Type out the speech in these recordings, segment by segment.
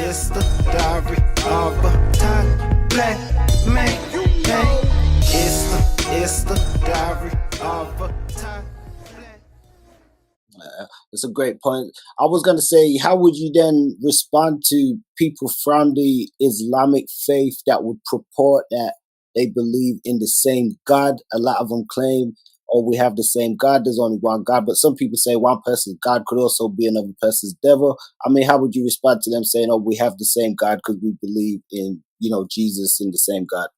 It's the diary of a tired black man. Hey, it's the diary of a tired black. That's a great point. I was going to say, how would you then respond to people from the Islamic faith that would purport that they believe in the same God? A lot of them claim, oh, we have the same God, there's only one God. But some people say one person's God could also be another person's devil. I mean, how would you respond to them saying, oh, we have the same God because we believe in, Jesus and the same God?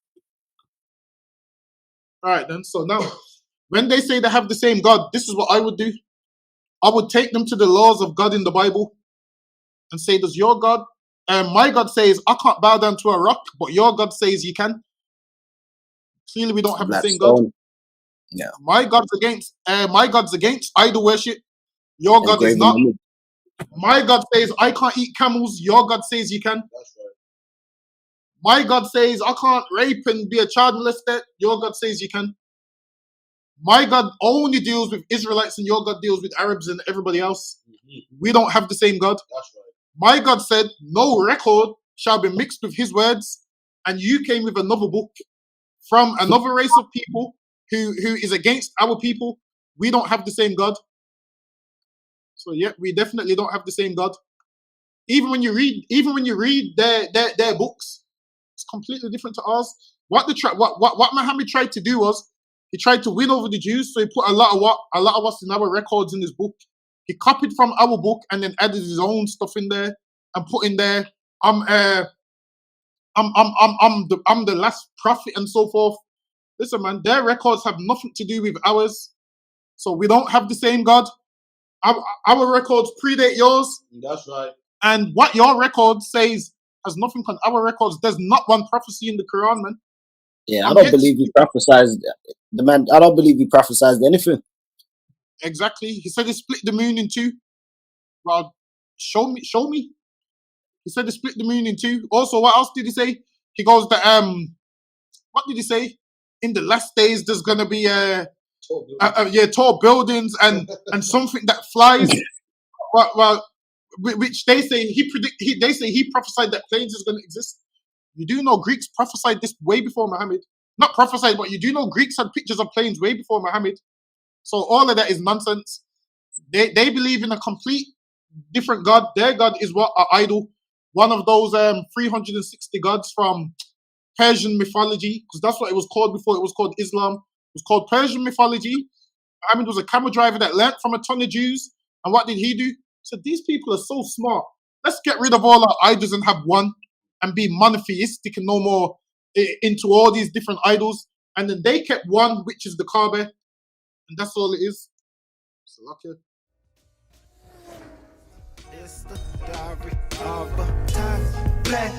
All right, then. So now, when they say they have the same God, this is what I would do. I would take them to the laws of God in the Bible and say, does your God, my God says, I can't bow down to a rock, but your God says you can. Clearly, we don't have the same God. Yeah. My God's against idol worship. Your God is not. My God says, I can't eat camels. Your God says you can. That's right. My God says, I can't rape and be a child molester. Your God says you can. My God only deals with Israelites and your God deals with Arabs and everybody else. Mm-hmm. We don't have the same God. That's right. My God said, no record shall be mixed with his words. And you came with another book from another race of people who is against our people. We don't have the same God. So yeah, we definitely don't have the same God. Even when you read their books, it's completely different to ours. What Muhammad tried to do was he tried to win over the Jews, so he put a lot of what's in our records in his book. He copied from our book and then added his own stuff in there and put in there, I'm the last prophet and so forth. Listen, man, their records have nothing to do with ours, so we don't have the same God. Our records predate yours. That's right. And what your record says has nothing on our records. There's not one prophecy in the Quran, man. Yeah, I don't believe he prophesied. I don't believe he prophesied anything. Exactly. He said he split the moon in two. Well, show me. He said he split the moon in two. Also, what else did he say? He goes that what did he say? In the last days, there's gonna be tall buildings and something that flies. well, which they say he prophesied that planes is gonna exist. You do know Greeks prophesied this way before Muhammad. Not prophesied, but you do know Greeks had pictures of planes way before Muhammad. So all of that is nonsense. They believe in a complete different God. Their God is what? An idol. One of those 360 gods from Persian mythology, because that's what it was called before it was called Islam. It was called Persian mythology. Muhammad was a camel driver that learnt from a ton of Jews. And what did he do? So these people are so smart. Let's get rid of all our idols and have one and be monotheistic and no more into all these different idols. And then they kept one, which is the Kaaba. And that's all it is. So lucky. It's the diary of a tired black